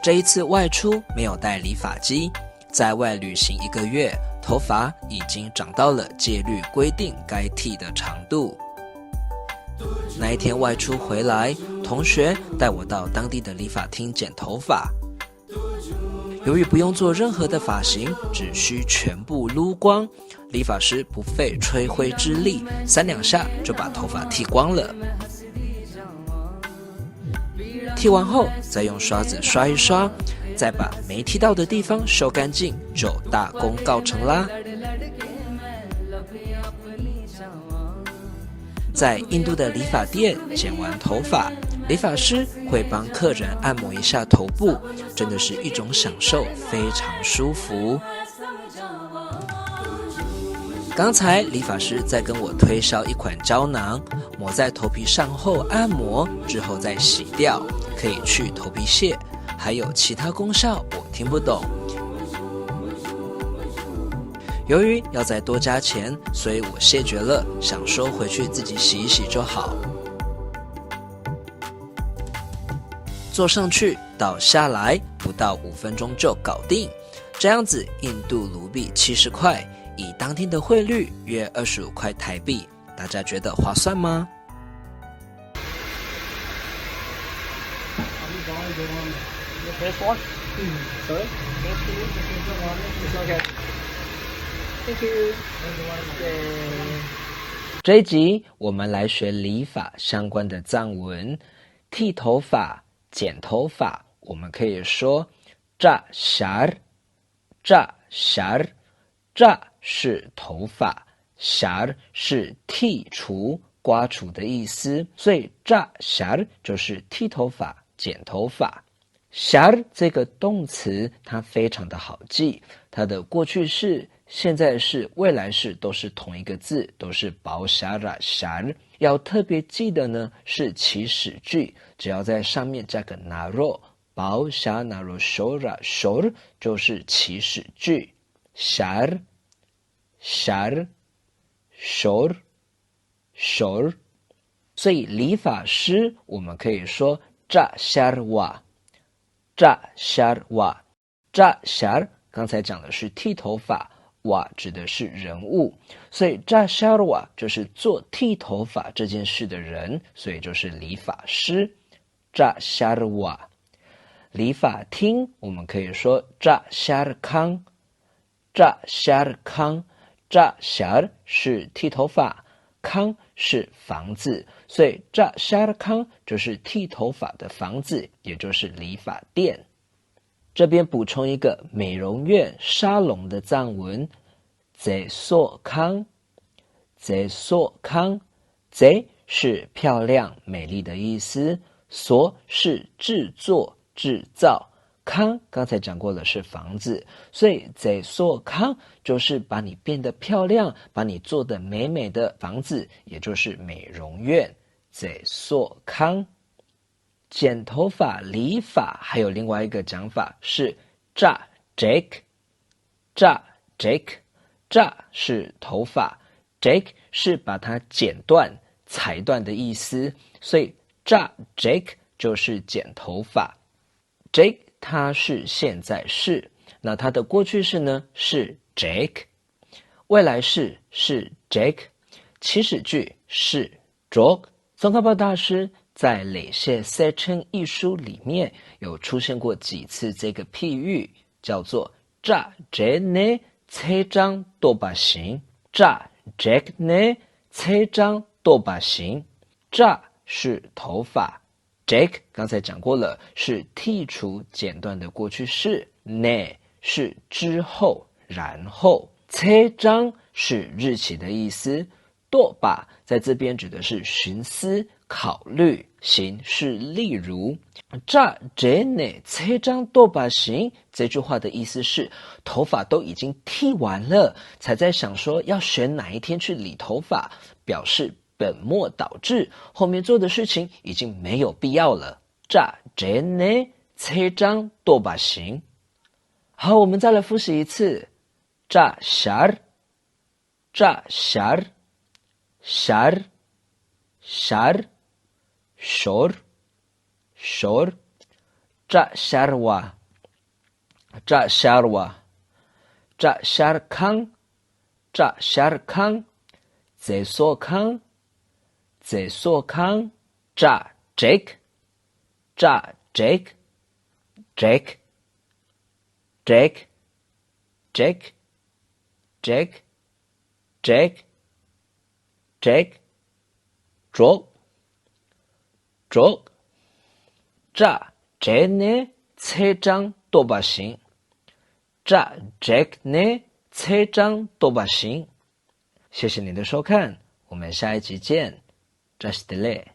这一次外出没有带理发机，在外旅行1个月，头发已经长到了戒律规定该剃的长度。那一天外出回来，同学带我到当地的理发厅剪头发。由于不用做任何的发型，只需全部撸光，理发师不费吹灰之力，3-2下就把头发剃光了。剃完后再用刷子刷一刷，再把没剃到的地方修干净，就大功告成啦。在印度的理发店剪完头发，理发师会帮客人按摩一下头部，真的是一种享受，非常舒服。刚才理发师在跟我推销一款胶囊，抹在头皮上后按摩，之后再洗掉，可以去头皮屑，还有其他功效我听不懂。由于要再多加钱，所以我谢绝了，想说回去自己洗一洗就好。坐上去倒下来，不到5分钟就搞定。这样子，印度卢币70块，以当天的汇率约25块台币，大家觉得划算吗这一集我们来学理发相关的藏文。剃头发、剪头发，我们可以说 tra shar tra shar tra 是头发， shar 是剔除、刮除的意思，所以 tra shar 就是剃头发、剪头发。shar 这个动词它非常的好记，它的过去式、现在式、未来式都是同一个字，都是 baushara shar。 要特别记得呢是祈使句，只要在上面加个 naro baushara naro shora shor 就是祈使句， shar shar shor shor。 所以理发师我们可以说 tra sharwa tra sharwa tra shar 刚才讲的是剃头发，瓦指的是人物，所以 tra sharwa 就是做剃头发这件事的人，所以就是理发师 tra sharwa。 理发厅我们可以说 tra sharkhang tra sharkhang tra shar 是剃头发，康是房子，所以 tra sharkhang 就是剃头发的房子，也就是理发店。这边补充一个美容院沙龙的藏文 ze so kang ze so kang ze 是漂亮美丽的意思， so 是制作制造，康刚才讲过了是房子，所以 ze so kang 就是把你变得漂亮，把你做得美美的房子，也就是美容院 ze so kang。剪头发、理发还有另外一个讲法是 tra jake tra jake tra 是头发， jake 是把它剪断、裁断的意思，所以 tra jake 就是剪头发。 jake 它是现在式，那它的过去式呢是 jake， 未来式是 jake， 祈使句是 jog。 宗喀巴大师在《累谢塞称一书》里面有出现过几次这个譬喻，叫做 tra jene 切张多把行 tra jene 切张多把行。 tra 是头发， jake 刚才讲过了是剔除剪断的过去式， ne 是之后然后，切张是日期的意思，多把在这边指的是寻思考虑，行是例如。tra jene 切张多把行这句话的意思是头发都已经剃完了，才在想说要选哪一天去理头发，表示本末倒置，后面做的事情已经没有必要了。tra jene 切张多把行。好，我们再来复习一次 tra shar tra shar shar shar shor shor。炸虾瓦，炸虾瓦，炸虾康，炸虾康，在所康，在所康，炸 Jake，炸 Jake，Jake，Jake，Jake，Jake，Jake，炸 Jake 呢车长多把心，炸 Jake 呢车长多把心。谢谢你的收看，我们下一集见。扎西德勒。